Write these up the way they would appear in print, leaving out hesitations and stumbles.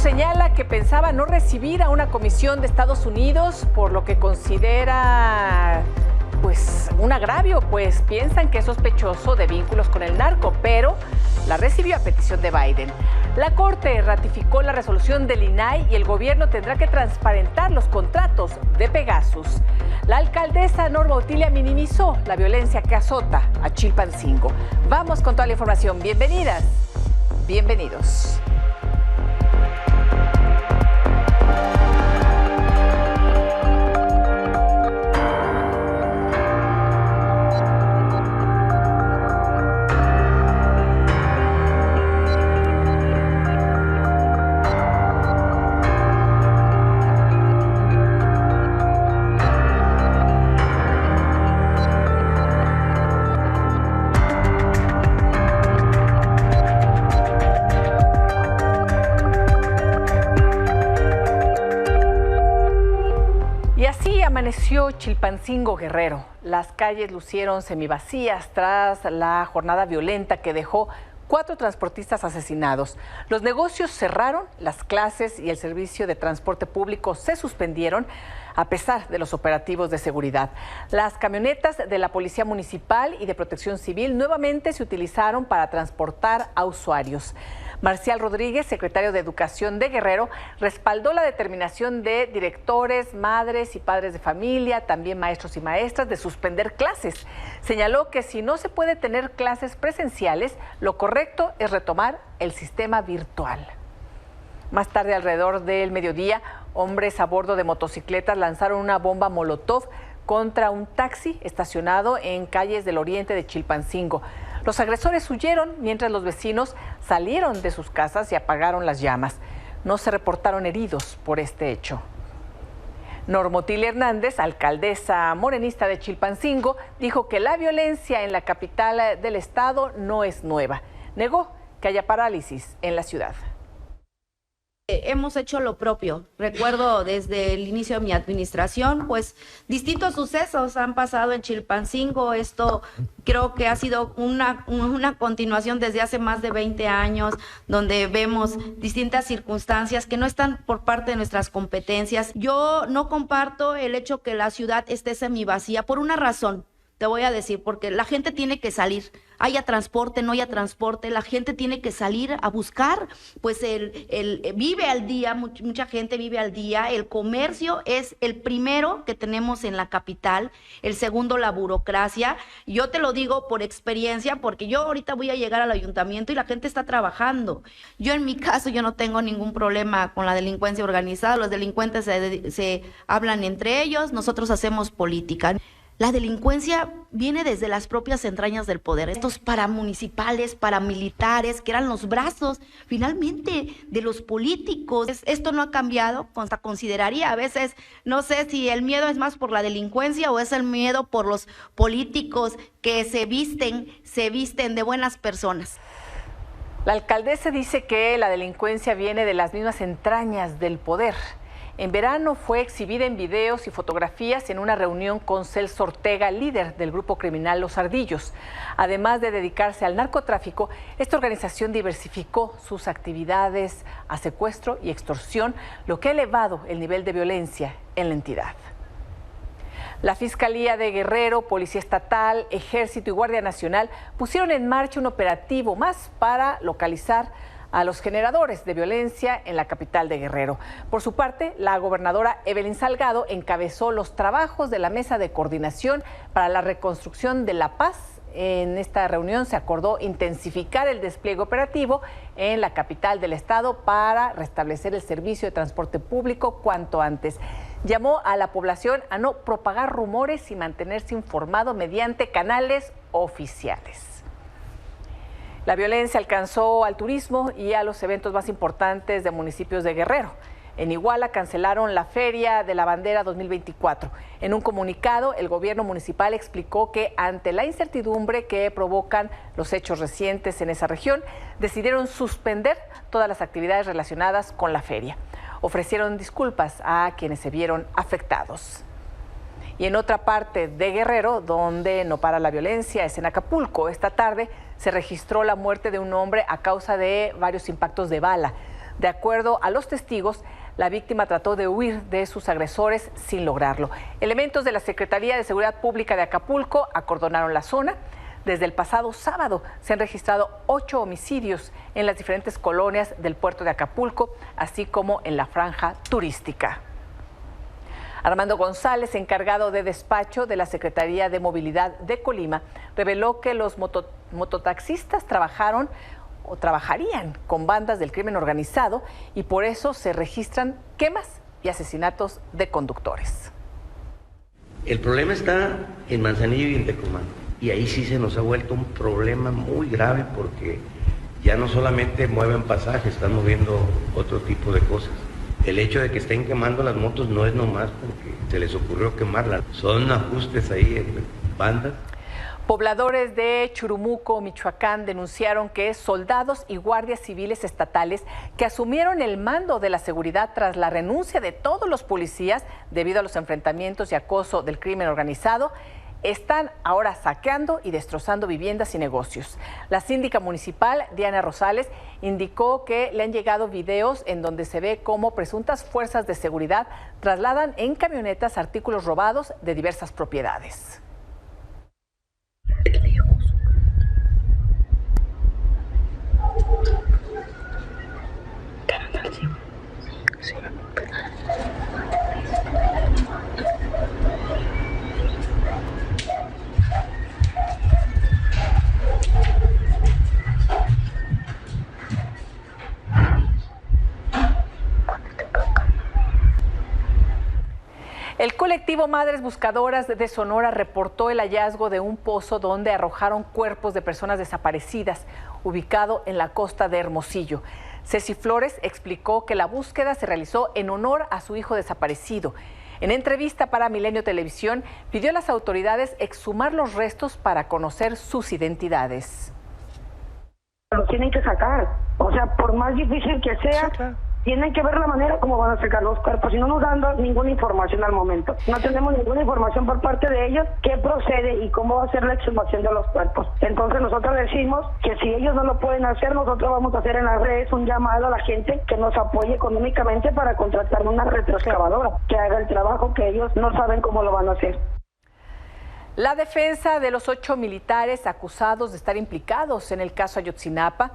señala que pensaba no recibir a una comisión de Estados Unidos por lo que considera un agravio, pues piensan que es sospechoso de vínculos con el narco, pero la recibió a petición de Biden. La Corte ratificó la resolución del INAI y el gobierno tendrá que transparentar los contratos de Pegasus. La alcaldesa Norma Otilia minimizó la violencia que azota a Chilpancingo. Vamos con toda la información. Bienvenidas, bienvenidos. Amaneció Chilpancingo, Guerrero. Las calles lucieron semivacías tras la jornada violenta que dejó 4 transportistas asesinados. Los negocios cerraron, las clases y el servicio de transporte público se suspendieron a pesar de los operativos de seguridad. Las camionetas de la Policía Municipal y de Protección Civil nuevamente se utilizaron para transportar a usuarios. Marcial Rodríguez, secretario de Educación de Guerrero, respaldó la determinación de directores, madres y padres de familia, también maestros y maestras, de suspender clases. Señaló que si no se puede tener clases presenciales, lo correcto es retomar el sistema virtual. Más tarde, alrededor del mediodía, hombres a bordo de motocicletas lanzaron una bomba molotov contra un taxi estacionado en calles del oriente de Chilpancingo. Los agresores huyeron mientras los vecinos salieron de sus casas y apagaron las llamas. No se reportaron heridos por este hecho. Norma Otilia Hernández, alcaldesa morenista de Chilpancingo, dijo que la violencia en la capital del estado no es nueva. Negó que haya parálisis en la ciudad. Hemos hecho lo propio. Recuerdo desde el inicio de mi administración, pues distintos sucesos han pasado en Chilpancingo. Esto creo que ha sido una continuación desde hace más de 20 años, donde vemos distintas circunstancias que no están por parte de nuestras competencias. Yo no comparto el hecho que la ciudad esté semivacía por una razón. Te voy a decir, porque la gente tiene que salir, haya transporte, no haya transporte, la gente tiene que salir a buscar, pues vive al día, mucha gente vive al día, el comercio es el primero que tenemos en la capital, el segundo la burocracia. Yo te lo digo por experiencia, porque yo ahorita voy a llegar al ayuntamiento y la gente está trabajando. Yo en mi caso, yo no tengo ningún problema con la delincuencia organizada, los delincuentes se hablan entre ellos, nosotros hacemos política. La delincuencia viene desde las propias entrañas del poder. Estos paramunicipales, paramilitares, que eran los brazos finalmente de los políticos. Esto no ha cambiado. Hasta consideraría a veces, no sé si el miedo es más por la delincuencia o es el miedo por los políticos que se visten de buenas personas. La alcaldesa dice que la delincuencia viene de las mismas entrañas del poder. En verano fue exhibida en videos y fotografías en una reunión con Celso Ortega, líder del grupo criminal Los Ardillos. Además de dedicarse al narcotráfico, esta organización diversificó sus actividades a secuestro y extorsión, lo que ha elevado el nivel de violencia en la entidad. La Fiscalía de Guerrero, Policía Estatal, Ejército y Guardia Nacional pusieron en marcha un operativo más para localizar a los generadores de violencia en la capital de Guerrero. Por su parte, la gobernadora Evelyn Salgado encabezó los trabajos de la Mesa de Coordinación para la Reconstrucción de la Paz. En esta reunión se acordó intensificar el despliegue operativo en la capital del estado para restablecer el servicio de transporte público cuanto antes. Llamó a la población a no propagar rumores y mantenerse informado mediante canales oficiales. La violencia alcanzó al turismo y a los eventos más importantes de municipios de Guerrero. En Iguala cancelaron la Feria de la Bandera 2024. En un comunicado, el gobierno municipal explicó que ante la incertidumbre que provocan los hechos recientes en esa región, decidieron suspender todas las actividades relacionadas con la feria. Ofrecieron disculpas a quienes se vieron afectados. Y en otra parte de Guerrero, donde no para la violencia, es en Acapulco. Esta tarde se registró la muerte de un hombre a causa de varios impactos de bala. De acuerdo a los testigos, la víctima trató de huir de sus agresores sin lograrlo. Elementos de la Secretaría de Seguridad Pública de Acapulco acordonaron la zona. Desde el pasado sábado se han registrado 8 homicidios en las diferentes colonias del puerto de Acapulco, así como en la franja turística. Armando González, encargado de despacho de la Secretaría de Movilidad de Colima, reveló que los mototaxistas trabajarían con bandas del crimen organizado y por eso se registran quemas y asesinatos de conductores. El problema está en Manzanillo y en Tecomán. Y ahí sí se nos ha vuelto un problema muy grave porque ya no solamente mueven pasajes, están moviendo otro tipo de cosas. El hecho de que estén quemando las motos no es nomás porque se les ocurrió quemarlas, son ajustes ahí en bandas. Pobladores de Churumuco, Michoacán, denunciaron que soldados y guardias civiles estatales que asumieron el mando de la seguridad tras la renuncia de todos los policías debido a los enfrentamientos y acoso del crimen organizado, están ahora saqueando y destrozando viviendas y negocios. La síndica municipal, Diana Rosales, indicó que le han llegado videos en donde se ve cómo presuntas fuerzas de seguridad trasladan en camionetas artículos robados de diversas propiedades. El colectivo Madres Buscadoras de Sonora reportó el hallazgo de un pozo donde arrojaron cuerpos de personas desaparecidas, ubicado en la costa de Hermosillo. Ceci Flores explicó que la búsqueda se realizó en honor a su hijo desaparecido. En entrevista para Milenio Televisión, pidió a las autoridades exhumar los restos para conocer sus identidades. Los tienen que sacar, o sea, por más difícil que sea, sí, claro. Tienen que ver la manera como van a sacar los cuerpos y no nos dan ninguna información al momento. No tenemos ninguna información por parte de ellos qué procede y cómo va a ser la exhumación de los cuerpos. Entonces nosotros decimos que si ellos no lo pueden hacer, nosotros vamos a hacer en las redes un llamado a la gente que nos apoye económicamente para contratar una retroexcavadora que haga el trabajo que ellos no saben cómo lo van a hacer. La defensa de los 8 militares acusados de estar implicados en el caso Ayotzinapa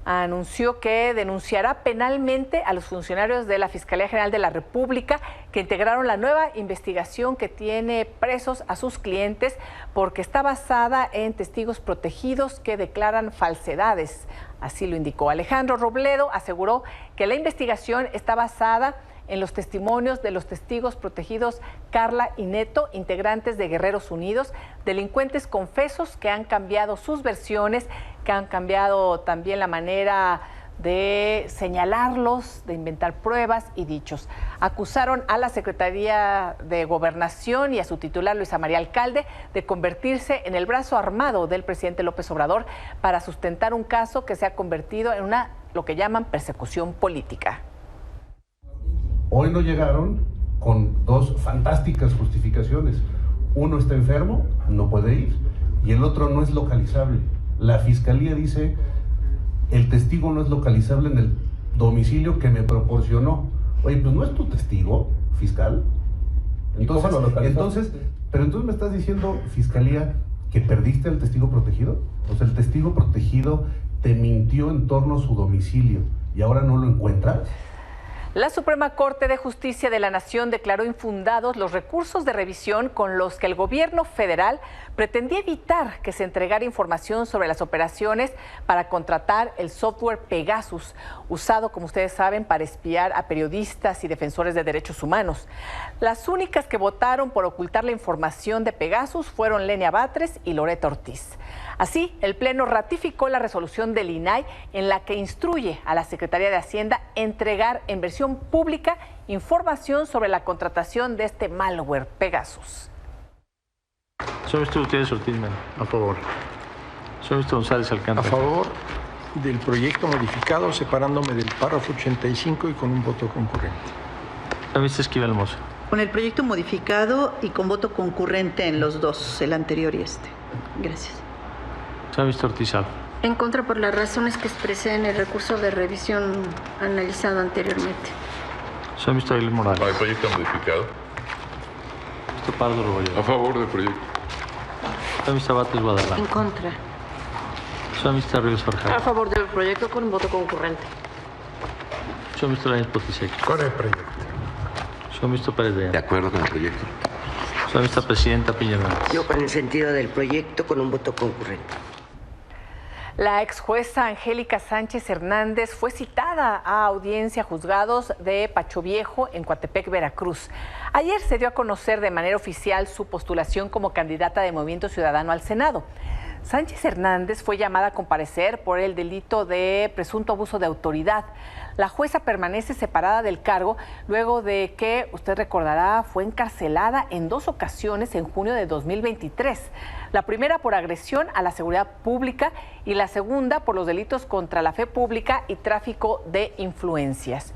anunció que denunciará penalmente a los funcionarios de la Fiscalía General de la República que integraron la nueva investigación que tiene presos a sus clientes porque está basada en testigos protegidos que declaran falsedades. Así lo indicó. Alejandro Robledo aseguró que la investigación está basada en los testimonios de los testigos protegidos Carla y Neto, integrantes de Guerreros Unidos, delincuentes confesos que han cambiado sus versiones, que han cambiado también la manera de señalarlos, de inventar pruebas y dichos. Acusaron a la Secretaría de Gobernación y a su titular, Luisa María Alcalde, de convertirse en el brazo armado del presidente López Obrador para sustentar un caso que se ha convertido en lo que llaman persecución política. Hoy no llegaron con 2 fantásticas justificaciones. Uno está enfermo, no puede ir, y el otro no es localizable. La fiscalía dice, el testigo no es localizable en el domicilio que me proporcionó. Oye, pues no es tu testigo, fiscal. Entonces, me estás diciendo, fiscalía, que perdiste al testigo protegido. O sea, el testigo protegido te mintió en torno a su domicilio y ahora no lo encuentras. La Suprema Corte de Justicia de la Nación declaró infundados los recursos de revisión con los que el gobierno federal pretendía evitar que se entregara información sobre las operaciones para contratar el software Pegasus, usado, como ustedes saben, para espiar a periodistas y defensores de derechos humanos. Las únicas que votaron por ocultar la información de Pegasus fueron Lenia Batres y Loretta Ortiz. Así, el Pleno ratificó la resolución del INAI en la que instruye a la Secretaría de Hacienda entregar en versión pública información sobre la contratación de este malware Pegasus. Señor Gutiérrez Ortiz, a favor. Señor González Alcántara. A favor del proyecto modificado, separándome del párrafo 85 y con un voto concurrente. Señor Esquivel Mozo. Con el proyecto modificado y con voto concurrente en los dos, el anterior y este. Gracias. Señor Ortiz. En contra por las razones que expresé en el recurso de revisión analizado anteriormente. Soy Mr. Aguilar Morales. ¿Para el proyecto modificado? Mr. Pardo Robollero. A favor del proyecto. Soy Mr. Bates Guadalajara. En contra. Soy Mr. Ríos Farjat. A favor del proyecto con voto concurrente. Soy Mr. Lainez Potisek. Con el proyecto. Soy Mr. Pérez de De acuerdo con el proyecto. Soy Mr. Presidenta Piña Hernández. Yo con el sentido del proyecto con un voto concurrente. La ex jueza Angélica Sánchez Hernández fue citada a audiencia a juzgados de Pacho Viejo en Coatepec, Veracruz. Ayer se dio a conocer de manera oficial su postulación como candidata de Movimiento Ciudadano al Senado. Sánchez Hernández fue llamada a comparecer por el delito de presunto abuso de autoridad. La jueza permanece separada del cargo luego de que, usted recordará, fue encarcelada en 2 ocasiones en junio de 2023. La primera por agresión a la seguridad pública y la segunda por los delitos contra la fe pública y tráfico de influencias.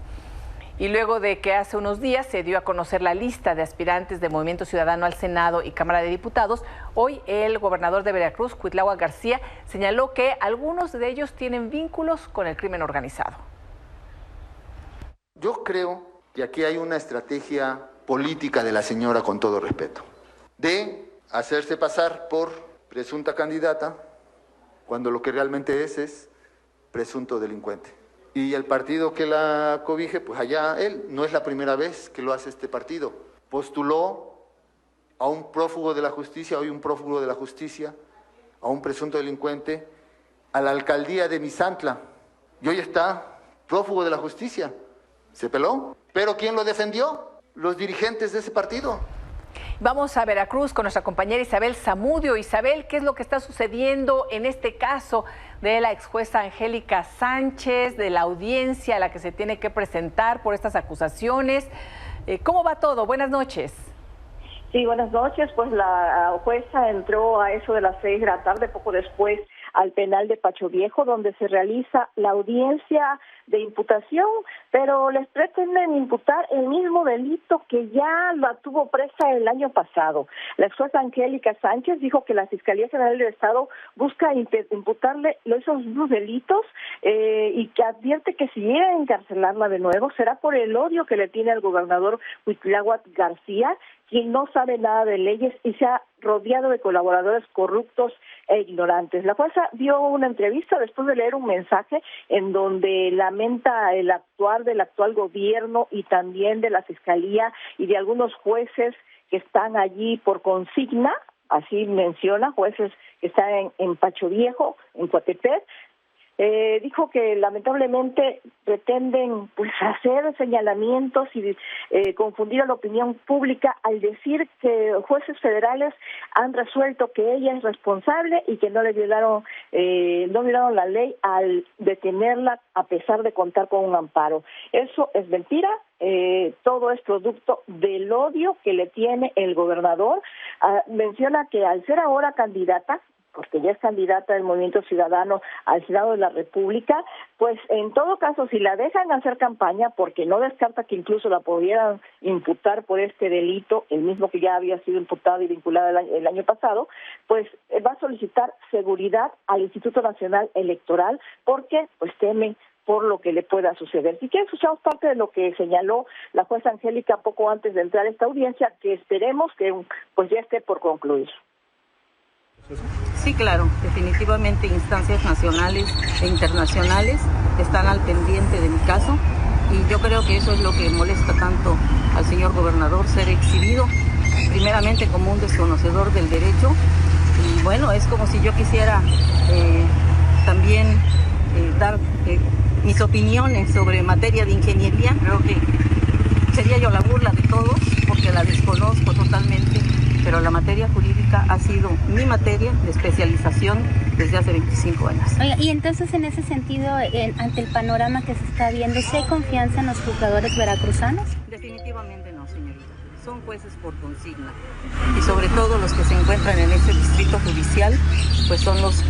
Y luego de que hace unos días se dio a conocer la lista de aspirantes de Movimiento Ciudadano al Senado y Cámara de Diputados, hoy el gobernador de Veracruz, Cuitláhuac García, señaló que algunos de ellos tienen vínculos con el crimen organizado. Yo creo que aquí hay una estrategia política de la señora, con todo respeto, de hacerse pasar por presunta candidata cuando lo que realmente es presunto delincuente. Y el partido que la cobije, pues allá él, no es la primera vez que lo hace este partido. Postuló a un prófugo de la justicia, hoy un prófugo de la justicia, a un presunto delincuente, a la alcaldía de Misantla. Y hoy está prófugo de la justicia. Se peló. ¿Pero quién lo defendió? Los dirigentes de ese partido. Vamos a Veracruz con nuestra compañera Isabel Zamudio. Isabel, ¿qué es lo que está sucediendo en este caso de la exjueza Angélica Sánchez, de la audiencia a la que se tiene que presentar por estas acusaciones? ¿Cómo va todo? Buenas noches. Sí, buenas noches. Pues la jueza entró a eso de las 6 de la tarde, poco después, al penal de Pacho Viejo, donde se realiza la audiencia de imputación, pero les pretenden imputar el mismo delito que ya la tuvo presa el año pasado. La ex jueza Angélica Sánchez dijo que la Fiscalía General del Estado busca imputarle esos mismos delitos y que advierte que si llega a encarcelarla de nuevo será por el odio que le tiene al gobernador Cuitláhuac García, quien no sabe nada de leyes y se ha rodeado de colaboradores corruptos e ignorantes. La jueza dio una entrevista después de leer un mensaje en donde lamenta el actuar del actual gobierno y también de la Fiscalía y de algunos jueces que están allí por consigna, así menciona, jueces que están en Pacho Viejo, en Coatepec. Dijo que lamentablemente pretenden pues hacer señalamientos y confundir a la opinión pública al decir que jueces federales han resuelto que ella es responsable y que no violaron la ley al detenerla a pesar de contar con un amparo. Eso es mentira. Todo es producto del odio que le tiene el gobernador. Menciona que al ser ahora candidata, porque ya es candidata del Movimiento Ciudadano al Senado de la República, pues en todo caso, si la dejan hacer campaña, porque no descarta que incluso la pudieran imputar por este delito, el mismo que ya había sido imputado y vinculado el año pasado, pues va a solicitar seguridad al Instituto Nacional Electoral, porque pues temen por lo que le pueda suceder. Si quieren, escuchamos parte de lo que señaló la jueza Angélica poco antes de entrar a esta audiencia, que esperemos que pues ya esté por concluir. Sí, claro, definitivamente instancias nacionales e internacionales están al pendiente de mi caso y yo creo que eso es lo que molesta tanto al señor gobernador, ser exhibido primeramente como un desconocedor del derecho y bueno, es como si yo quisiera también dar mis opiniones sobre materia de ingeniería. Creo que sería yo la burla de todos porque la desconozco totalmente, pero la materia jurídica ha sido mi materia de especialización desde hace 25 años. Oiga, y entonces en ese sentido, ante el panorama que se está viendo, ¿sí hay confianza en los juzgadores veracruzanos? Definitivamente no, señorita. Son jueces por consigna. Y sobre todo los que se encuentran en este distrito judicial, pues son los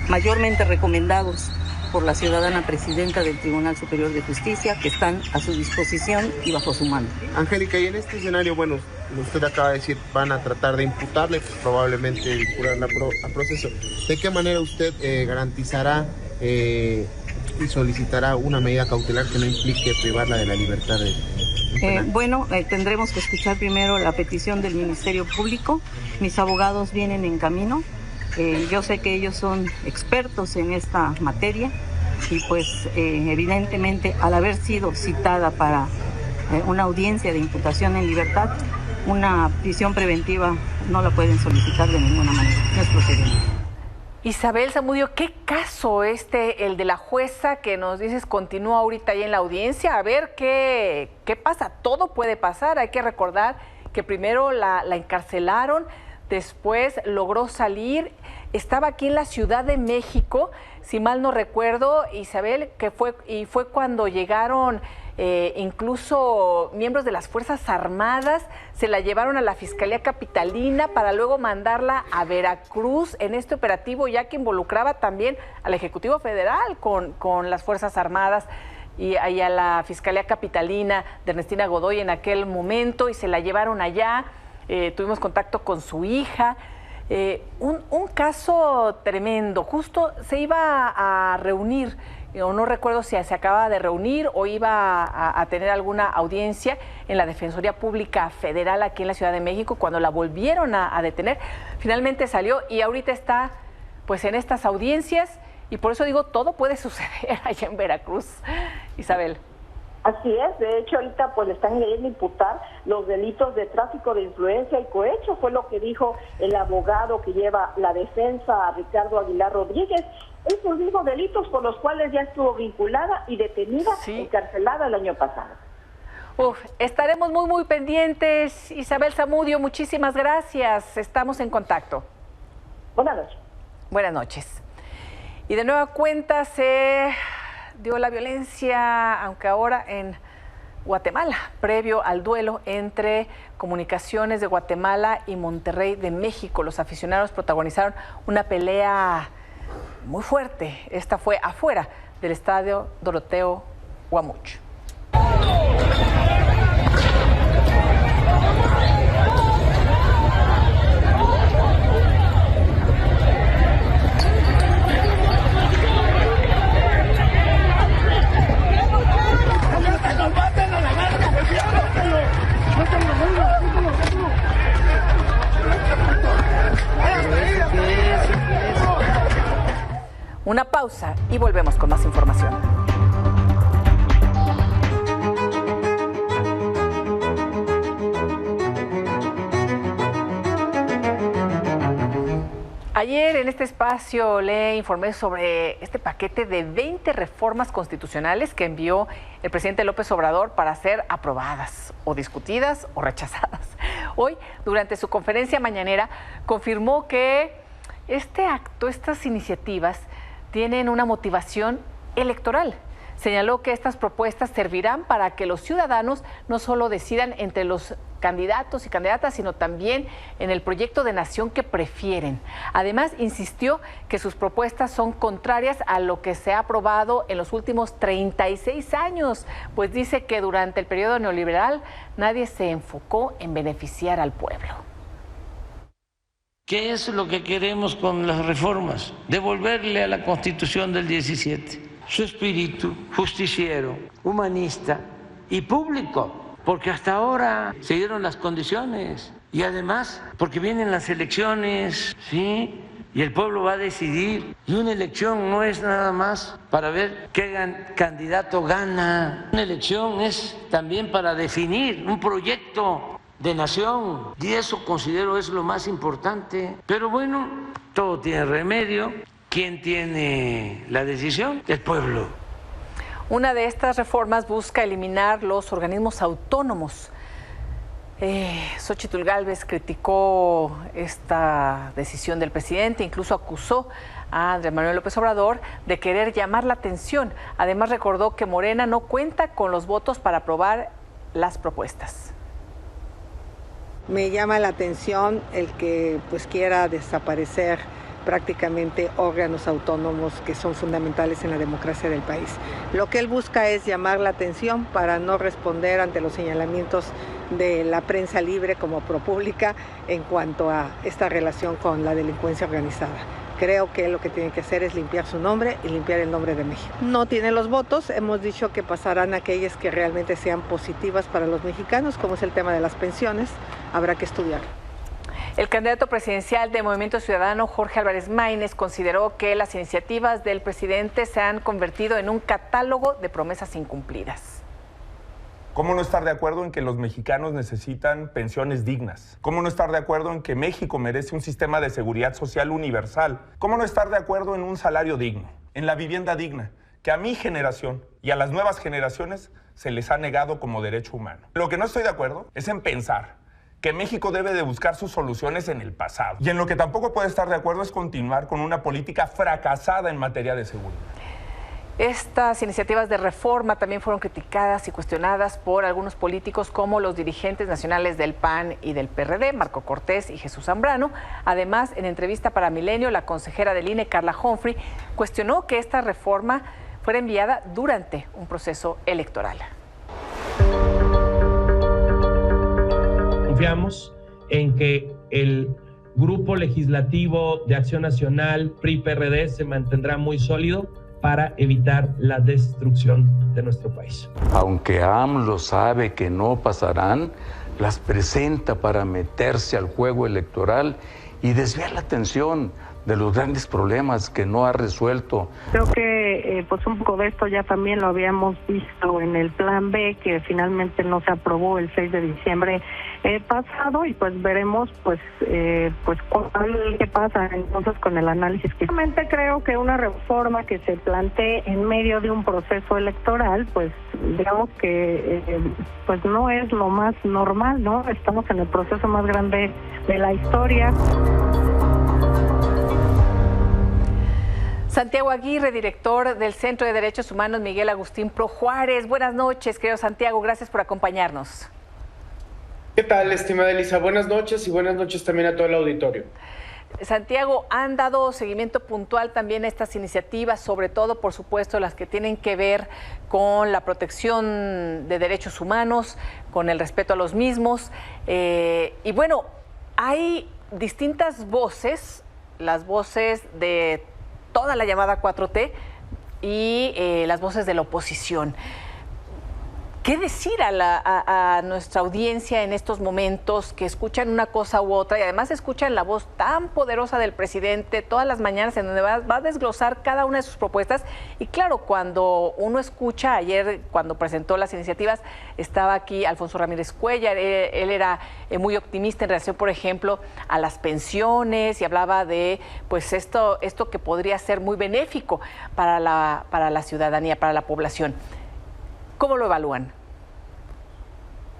mayormente recomendados por la ciudadana presidenta del Tribunal Superior de Justicia, que están a su disposición y bajo su mando. Angélica, y en este escenario, bueno, usted acaba de decir, van a tratar de imputarle, pues, probablemente vincularla a proceso. ¿De qué manera usted garantizará y solicitará una medida cautelar que no implique privarla de la libertad tendremos que escuchar primero la petición del Ministerio Público. Mis abogados vienen en camino. Yo sé que ellos son expertos en esta materia y pues evidentemente al haber sido citada para una audiencia de imputación en libertad, una prisión preventiva no la pueden solicitar de ninguna manera, no es procedimiento. Isabel Zamudio, ¿qué caso el de la jueza que nos dices continúa ahorita ahí en la audiencia? A ver qué pasa, todo puede pasar. Hay que recordar que primero la encarcelaron, después logró salir, estaba aquí en la Ciudad de México, si mal no recuerdo, Isabel, fue cuando llegaron incluso miembros de las Fuerzas Armadas, se la llevaron a la Fiscalía Capitalina para luego mandarla a Veracruz en este operativo, ya que involucraba también al Ejecutivo Federal con las Fuerzas Armadas y a la Fiscalía Capitalina de Ernestina Godoy en aquel momento, y se la llevaron allá. Tuvimos contacto con su hija. Un caso tremendo. Justo se iba a reunir, o no recuerdo si se acaba de reunir o iba a tener alguna audiencia en la Defensoría Pública Federal aquí en la Ciudad de México, cuando la volvieron a detener. Finalmente salió y ahorita está pues en estas audiencias, y por eso digo, todo puede suceder allá en Veracruz. Isabel. Así es, de hecho ahorita pues le están queriendo imputar los delitos de tráfico de influencia y cohecho, fue lo que dijo el abogado que lleva la defensa, Ricardo Aguilar Rodríguez. Esos mismos delitos por los cuales ya estuvo vinculada y detenida, encarcelada el año pasado. Estaremos muy pendientes. Isabel Zamudio, muchísimas gracias, estamos en contacto. Buenas noches. Buenas noches. Y de nueva cuenta se dio la violencia, aunque ahora en Guatemala, previo al duelo entre Comunicaciones de Guatemala y Monterrey de México. Los aficionados protagonizaron una pelea muy fuerte. Esta fue afuera del estadio Doroteo Guamuch. Una pausa y volvemos con más información. Ayer en este espacio le informé sobre este paquete de 20 reformas constitucionales que envió el presidente López Obrador para ser aprobadas o discutidas o rechazadas. Hoy, durante su conferencia mañanera, confirmó que este acto, estas iniciativas, tienen una motivación electoral. Señaló que estas propuestas servirán para que los ciudadanos no solo decidan entre los candidatos y candidatas, sino también en el proyecto de nación que prefieren. Además, insistió que sus propuestas son contrarias a lo que se ha aprobado en los últimos 36 años, pues dice que durante el periodo neoliberal nadie se enfocó en beneficiar al pueblo. ¿Qué es lo que queremos con las reformas? Devolverle a la Constitución del 17 su espíritu justiciero, humanista y público, porque hasta ahora se dieron las condiciones y además porque vienen las elecciones, ¿sí? Y el pueblo va a decidir. Y una elección no es nada más para ver qué candidato gana. Una elección es también para definir un proyecto de nación, y eso considero es lo más importante. Pero bueno, todo tiene remedio. ¿Quién tiene la decisión? El pueblo. Una de estas reformas busca eliminar los organismos autónomos. Xóchitl Gálvez criticó esta decisión del presidente, incluso acusó a Andrés Manuel López Obrador de querer llamar la atención. Además, recordó que Morena no cuenta con los votos para aprobar las propuestas. Me llama la atención el que quiera desaparecer prácticamente órganos autónomos que son fundamentales en la democracia del país. Lo que él busca es llamar la atención para no responder ante los señalamientos de la prensa libre como ProPública en cuanto a esta relación con la delincuencia organizada. Creo que lo que tiene que hacer es limpiar su nombre y limpiar el nombre de México. No tiene los votos, hemos dicho que pasarán aquellas que realmente sean positivas para los mexicanos, como es el tema de las pensiones, habrá que estudiar. El candidato presidencial de Movimiento Ciudadano, Jorge Álvarez Maínez, consideró que las iniciativas del presidente se han convertido en un catálogo de promesas incumplidas. ¿Cómo no estar de acuerdo en que los mexicanos necesitan pensiones dignas? ¿Cómo no estar de acuerdo en que México merece un sistema de seguridad social universal? ¿Cómo no estar de acuerdo en un salario digno, en la vivienda digna, que a mi generación y a las nuevas generaciones se les ha negado como derecho humano? Lo que no estoy de acuerdo es en pensar que México debe de buscar sus soluciones en el pasado. Y en lo que tampoco puede estar de acuerdo es continuar con una política fracasada en materia de seguridad. Estas iniciativas de reforma también fueron criticadas y cuestionadas por algunos políticos como los dirigentes nacionales del PAN y del PRD, Marco Cortés y Jesús Zambrano. Además, en entrevista para Milenio, la consejera del INE, Carla Humphrey, cuestionó que esta reforma fuera enviada durante un proceso electoral. Confiamos en que el grupo legislativo de Acción Nacional, PRI-PRD, se mantendrá muy sólido para evitar la destrucción de nuestro país. Aunque AMLO sabe que no pasarán, las presenta para meterse al juego electoral y desviar la atención de los grandes problemas que no ha resuelto. Creo que pues un poco de esto ya también lo habíamos visto en el plan B, que finalmente no se aprobó el 6 de diciembre pasado, y pues veremos qué pasa entonces con el análisis. Realmente creo que una reforma que se plantee en medio de un proceso electoral, pues digamos que pues no es lo más normal, ¿no? Estamos en el proceso más grande de la historia. Santiago Aguirre, director del Centro de Derechos Humanos Miguel Agustín Pro Juárez. Buenas noches, querido Santiago, gracias por acompañarnos. ¿Qué tal, estimada Elisa? Buenas noches y buenas noches también a todo el auditorio. Santiago, ¿han dado seguimiento puntual también a estas iniciativas, sobre todo, por supuesto, las que tienen que ver con la protección de derechos humanos, con el respeto a los mismos? Y bueno, hay distintas voces, las voces de toda la llamada 4T y las voces de la oposición. ¿Qué decir a nuestra audiencia en estos momentos que escuchan una cosa u otra y además escuchan la voz tan poderosa del presidente todas las mañanas en donde va a desglosar cada una de sus propuestas? Y claro, cuando uno escucha, ayer cuando presentó las iniciativas, estaba aquí Alfonso Ramírez Cuellar, él era muy optimista en relación, por ejemplo, a las pensiones y hablaba de pues esto que podría ser muy benéfico para la ciudadanía, para la población. ¿Cómo lo evalúan?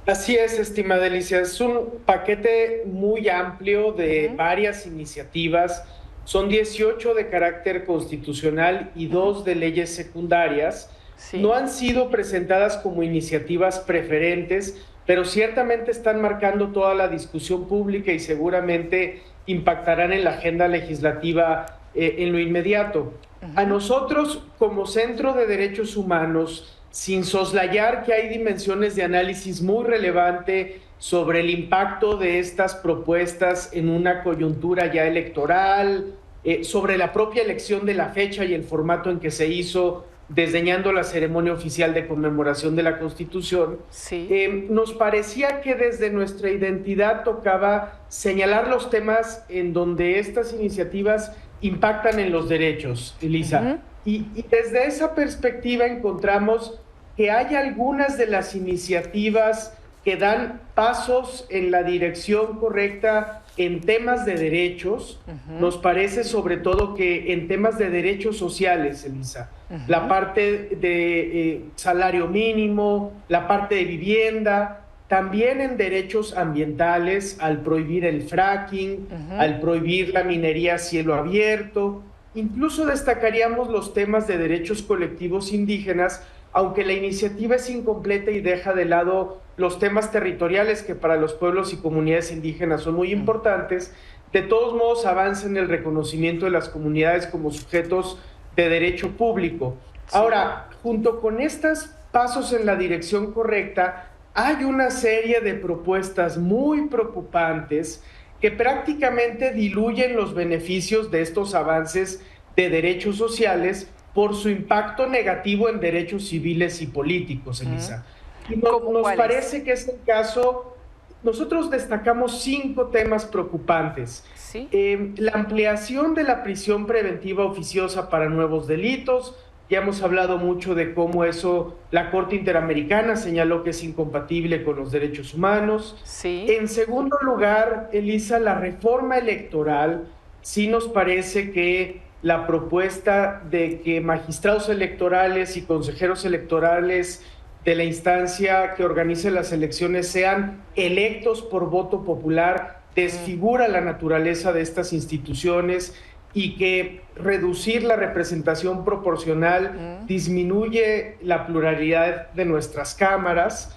Así es, estimada Alicia, es un paquete muy amplio de varias iniciativas. Son 18 de carácter constitucional y 2 de leyes secundarias. Sí. No han sido presentadas como iniciativas preferentes, pero ciertamente están marcando toda la discusión pública y seguramente impactarán en la agenda legislativa en lo inmediato. A nosotros, como Centro de Derechos Humanos, sin soslayar que hay dimensiones de análisis muy relevante sobre el impacto de estas propuestas en una coyuntura ya electoral, sobre la propia elección de la fecha y el formato en que se hizo, desdeñando la ceremonia oficial de conmemoración de la Constitución, sí. Nos parecía que desde nuestra identidad tocaba señalar los temas en donde estas iniciativas impactan en los derechos, Elisa. Y desde esa perspectiva encontramos que hay algunas de las iniciativas que dan pasos en la dirección correcta en temas de derechos. Nos parece sobre todo que en temas de derechos sociales, Elisa, la parte de salario mínimo, la parte de vivienda, también en derechos ambientales, al prohibir el fracking, al prohibir la minería a cielo abierto. Incluso destacaríamos los temas de derechos colectivos indígenas, aunque la iniciativa es incompleta y deja de lado los temas territoriales que para los pueblos y comunidades indígenas son muy importantes, de todos modos avanza en el reconocimiento de las comunidades como sujetos de derecho público. Ahora, junto con estos pasos en la dirección correcta, hay una serie de propuestas muy preocupantes que prácticamente diluyen los beneficios de estos avances de derechos sociales por su impacto negativo en derechos civiles y políticos, Elisa. Y nos parece que es el caso. Nosotros destacamos 5 temas preocupantes. ¿Sí? La ampliación de la prisión preventiva oficiosa para nuevos delitos. Ya hemos hablado mucho de cómo eso, la Corte Interamericana señaló que es incompatible con los derechos humanos. Sí. En segundo lugar, Elisa, la reforma electoral. Sí nos parece que la propuesta de que magistrados electorales y consejeros electorales de la instancia que organice las elecciones sean electos por voto popular desfigura la naturaleza de estas instituciones y que reducir la representación proporcional disminuye la pluralidad de nuestras cámaras.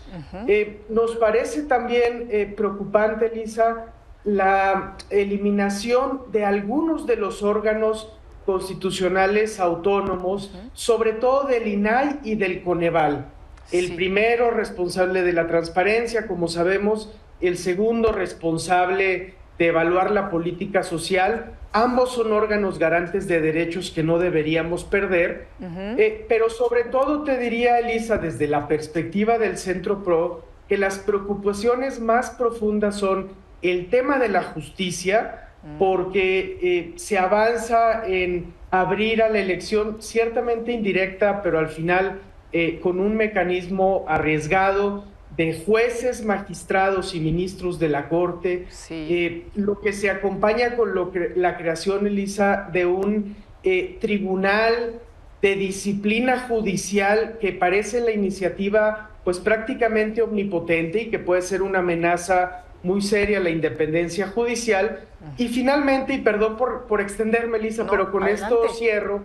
Nos parece también preocupante, Elisa, la eliminación de algunos de los órganos constitucionales autónomos, sobre todo del INAI y del Coneval. El primero responsable de la transparencia, como sabemos, el segundo responsable de evaluar la política social. Ambos son órganos garantes de derechos que no deberíamos perder, pero sobre todo te diría, Elisa, desde la perspectiva del Centro PRO, que las preocupaciones más profundas son el tema de la justicia, porque se avanza en abrir a la elección ciertamente indirecta, pero al final con un mecanismo arriesgado de jueces, magistrados y ministros de la Corte, lo que se acompaña con la creación, Elisa, de un tribunal de disciplina judicial que parece la iniciativa pues prácticamente omnipotente y que puede ser una amenaza muy seria a la independencia judicial. Y finalmente, y perdón por extenderme, Elisa, pero con adelante. esto cierro,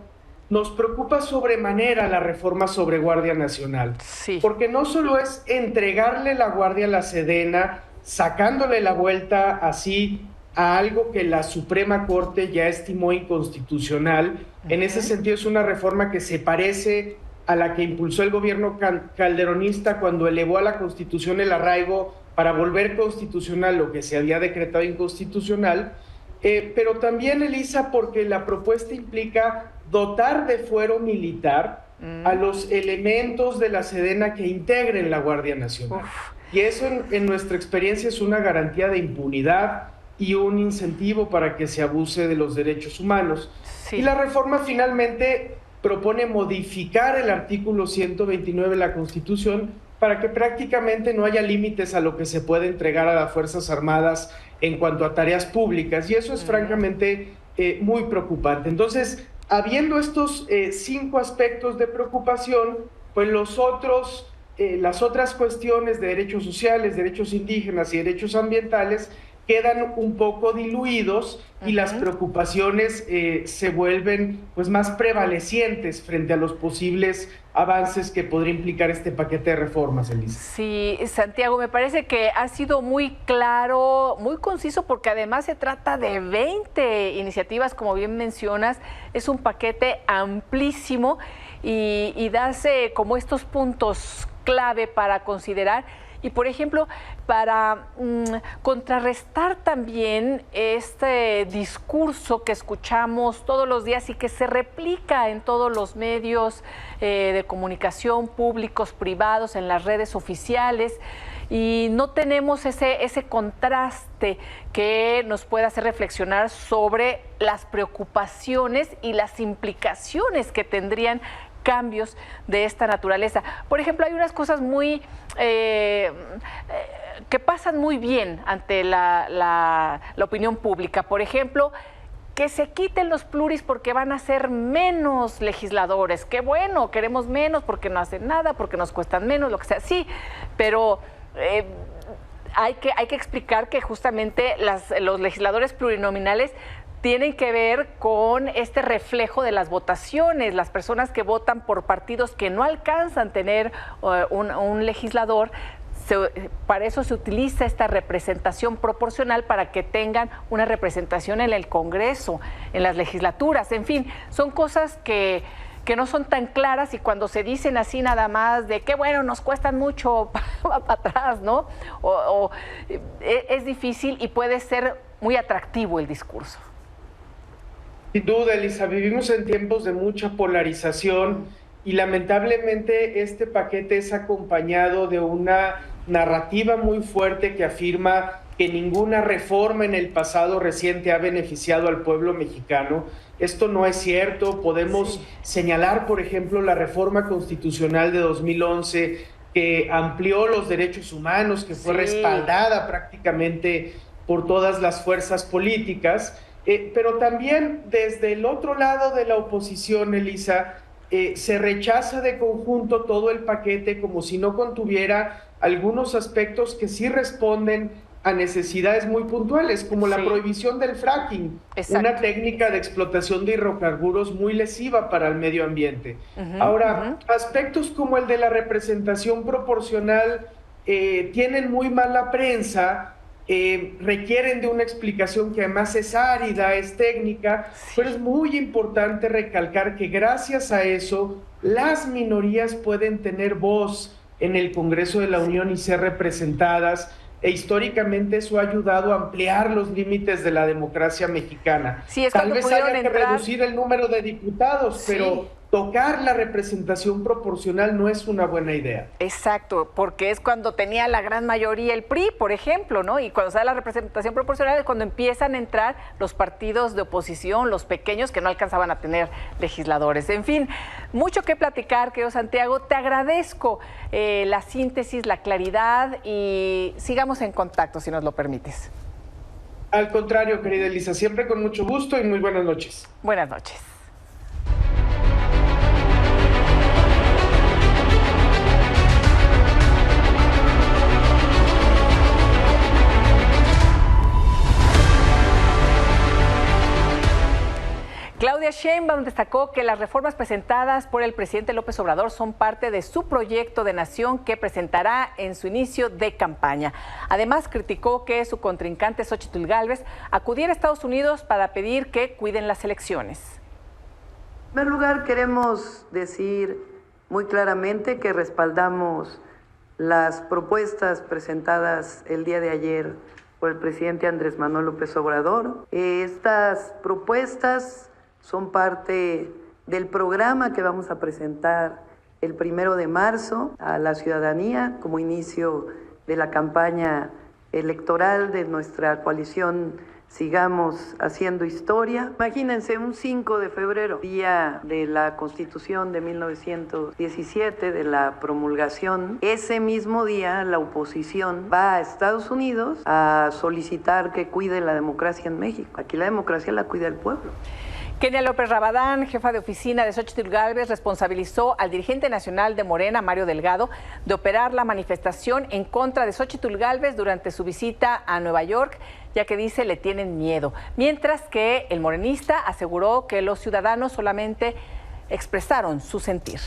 nos preocupa sobremanera la reforma sobre Guardia Nacional, porque no solo es entregarle la Guardia a la Sedena, sacándole la vuelta así a algo que la Suprema Corte ya estimó inconstitucional. En ese sentido es una reforma que se parece a la que impulsó el gobierno calderonista cuando elevó a la Constitución el arraigo para volver constitucional lo que se había decretado inconstitucional, pero también, Elisa, porque la propuesta implica dotar de fuero militar a los elementos de la Sedena que integren la Guardia Nacional. Y eso en nuestra experiencia es una garantía de impunidad y un incentivo para que se abuse de los derechos humanos. Y la reforma finalmente propone modificar el artículo 129 de la Constitución para que prácticamente no haya límites a lo que se puede entregar a las Fuerzas Armadas en cuanto a tareas públicas, y eso es francamente muy preocupante. Entonces, habiendo estos 5 aspectos de preocupación, pues las otras cuestiones de derechos sociales, derechos indígenas y derechos ambientales quedan un poco diluidos y las preocupaciones se vuelven pues más prevalecientes frente a los posibles avances que podría implicar este paquete de reformas, Elisa. Sí, Santiago, me parece que ha sido muy claro, muy conciso, porque además se trata de 20 iniciativas, como bien mencionas. Es un paquete amplísimo y das como estos puntos clave para considerar. Y, por ejemplo, para contrarrestar también este discurso que escuchamos todos los días y que se replica en todos los medios de comunicación, públicos, privados, en las redes oficiales, y no tenemos ese contraste que nos pueda hacer reflexionar sobre las preocupaciones y las implicaciones que tendrían cambios de esta naturaleza. Por ejemplo, hay unas cosas muy que pasan muy bien ante la opinión pública. Por ejemplo, que se quiten los pluris porque van a ser menos legisladores. Qué bueno, queremos menos porque no hacen nada, porque nos cuestan menos, lo que sea. Sí, pero hay que explicar que justamente los legisladores plurinominales tienen que ver con este reflejo de las votaciones. Las personas que votan por partidos que no alcanzan tener un legislador para eso se utiliza esta representación proporcional, para que tengan una representación en el Congreso, en las legislaturas, en fin, son cosas que no son tan claras, y cuando se dicen así nada más de que bueno, nos cuestan mucho para atrás, ¿no? Es difícil y puede ser muy atractivo el discurso. Sin duda, Elisa, vivimos en tiempos de mucha polarización y lamentablemente este paquete es acompañado de una narrativa muy fuerte que afirma que ninguna reforma en el pasado reciente ha beneficiado al pueblo mexicano. Esto no es cierto. Podemos señalar, por ejemplo, la reforma constitucional de 2011, que amplió los derechos humanos, que fue respaldada prácticamente por todas las fuerzas políticas, pero también desde el otro lado de la oposición, Elisa, se rechaza de conjunto todo el paquete como si no contuviera algunos aspectos que sí responden a necesidades muy puntuales, como la prohibición del fracking, una técnica de explotación de hidrocarburos muy lesiva para el medio ambiente. Ahora, aspectos como el de la representación proporcional tienen muy mala prensa, requieren de una explicación que además es árida, es técnica, pero es muy importante recalcar que gracias a eso las minorías pueden tener voz en el Congreso de la Unión y ser representadas, e históricamente eso ha ayudado a ampliar los límites de la democracia mexicana. Tal vez haya que reducir el número de diputados, pero tocar la representación proporcional no es una buena idea. Exacto, porque es cuando tenía la gran mayoría el PRI, por ejemplo, ¿no? Y cuando se da la representación proporcional es cuando empiezan a entrar los partidos de oposición, los pequeños que no alcanzaban a tener legisladores. En fin, mucho que platicar, querido Santiago. Te agradezco la síntesis, la claridad, y sigamos en contacto, si nos lo permites. Al contrario, querida Elisa, siempre con mucho gusto y muy buenas noches. Buenas noches. Claudia Sheinbaum destacó que las reformas presentadas por el presidente López Obrador son parte de su proyecto de nación que presentará en su inicio de campaña. Además, criticó que su contrincante Xóchitl Gálvez acudiera a Estados Unidos para pedir que cuiden las elecciones. En primer lugar, queremos decir muy claramente que respaldamos las propuestas presentadas el día de ayer por el presidente Andrés Manuel López Obrador. Estas propuestas son parte del programa que vamos a presentar el 1 de marzo a la ciudadanía como inicio de la campaña electoral de nuestra coalición Sigamos Haciendo Historia. Imagínense, un 5 de febrero, día de la Constitución de 1917, de la promulgación. Ese mismo día la oposición va a Estados Unidos a solicitar que cuide la democracia en México. Aquí la democracia la cuida el pueblo. Kenia López Rabadán, jefa de oficina de Xóchitl Gálvez, responsabilizó al dirigente nacional de Morena, Mario Delgado, de operar la manifestación en contra de Xóchitl Gálvez durante su visita a Nueva York, ya que dice le tienen miedo. Mientras que el morenista aseguró que los ciudadanos solamente expresaron su sentir.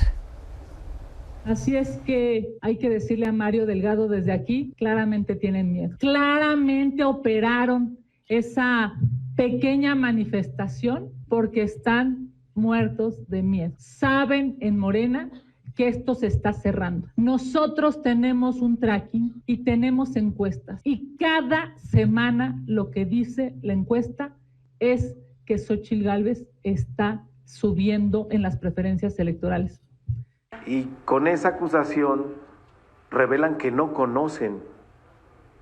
Así es que hay que decirle a Mario Delgado desde aquí, claramente tienen miedo. Claramente operaron esa pequeña manifestación porque están muertos de miedo. Saben en Morena que esto se está cerrando. Nosotros tenemos un tracking y tenemos encuestas. Y cada semana lo que dice la encuesta es que Xóchitl Gálvez está subiendo en las preferencias electorales. Y con esa acusación revelan que no conocen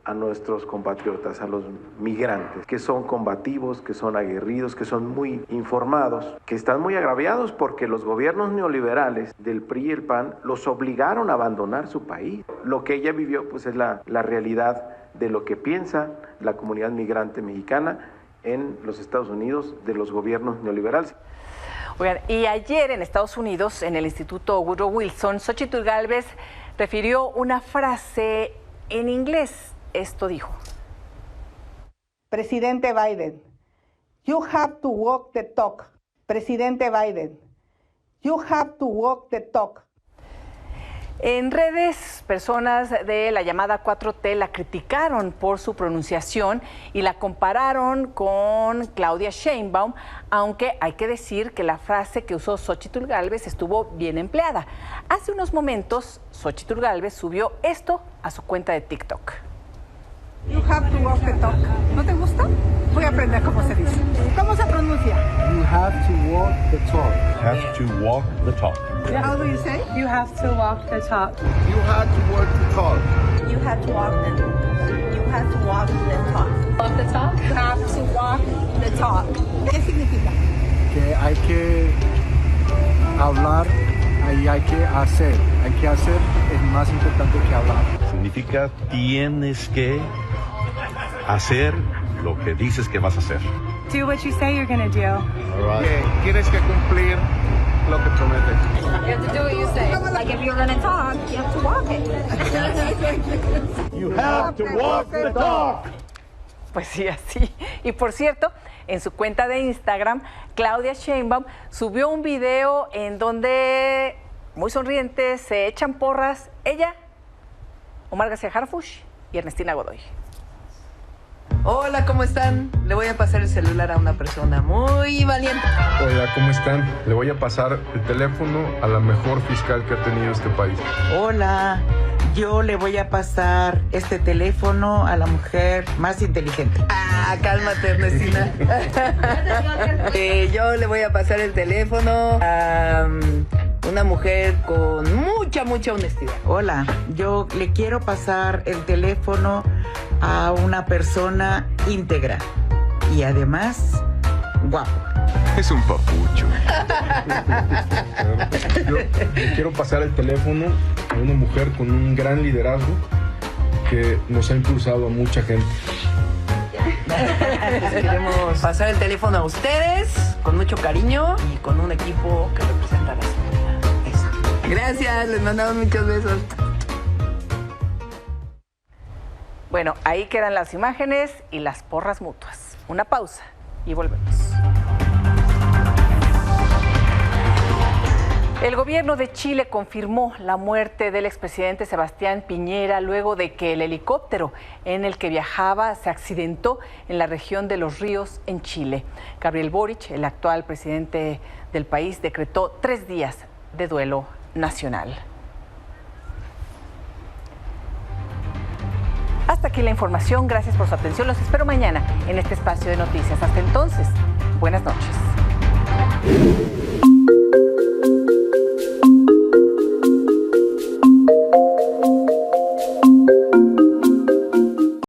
a nuestros compatriotas, a los migrantes, que son combativos, que son aguerridos, que son muy informados, que están muy agraviados porque los gobiernos neoliberales del PRI y el PAN los obligaron a abandonar su país. Lo que ella vivió pues es la realidad de lo que piensa la comunidad migrante mexicana en los Estados Unidos de los gobiernos neoliberales. Oigan, y ayer en Estados Unidos, en el Instituto Woodrow Wilson, Xóchitl Gálvez refirió una frase en inglés. Esto dijo: Presidente Biden, you have to walk the talk. Presidente Biden, you have to walk the talk. En redes, personas de la llamada 4T la criticaron por su pronunciación y la compararon con Claudia Sheinbaum, aunque hay que decir que la frase que usó Xóchitl Gálvez estuvo bien empleada. Hace unos momentos, Xóchitl Gálvez subió esto a su cuenta de TikTok. You have to walk the talk. ¿No te gusta? Voy a aprender cómo se dice. ¿Cómo se pronuncia? You have to walk the talk. Have to walk the talk. How do you say? You have to walk the talk. You have to walk the talk. You have to walk the talk. You have to walk the talk. Walk the talk. You have to walk the talk. ¿Qué significa? Que hay que hablar y hay que hacer. Hay que hacer es más importante que hablar. Significa tienes que hacer lo que dices que vas a hacer. Do what you say you're going to do. All right. Tienes que cumplir lo que prometes. You have to do what you say. Like if you're going to talk, you have to walk it. You have to walk the talk. Pues sí, así. Y por cierto, en su cuenta de Instagram, Claudia Sheinbaum subió un video en donde, muy sonrientes, se echan porras ella, Omar García Harfuch y Ernestina Godoy. Hola, ¿cómo están? Le voy a pasar el celular a una persona muy valiente. Hola, ¿cómo están? Le voy a pasar el teléfono a la mejor fiscal que ha tenido este país. Hola, yo le voy a pasar este teléfono a la mujer más inteligente. Ah, cálmate, Ernestina. Yo le voy a pasar el teléfono a una mujer con mucha honestidad. Hola, yo le quiero pasar el teléfono a una persona íntegra y además guapo. Es un papucho. Yo le quiero pasar el teléfono a una mujer con un gran liderazgo que nos ha impulsado a mucha gente. Les queremos pasar el teléfono a ustedes con mucho cariño y con un equipo que representa a la seguridad. Eso. Gracias, les mandamos muchos besos. Bueno, ahí quedan las imágenes y las porras mutuas. Una pausa y volvemos. El gobierno de Chile confirmó la muerte del expresidente Sebastián Piñera luego de que el helicóptero en el que viajaba se accidentó en la región de Los Ríos, en Chile. Gabriel Boric, el actual presidente del país, decretó 3 días de duelo nacional. Hasta aquí la información. Gracias por su atención. Los espero mañana en este espacio de noticias. Hasta entonces, buenas noches.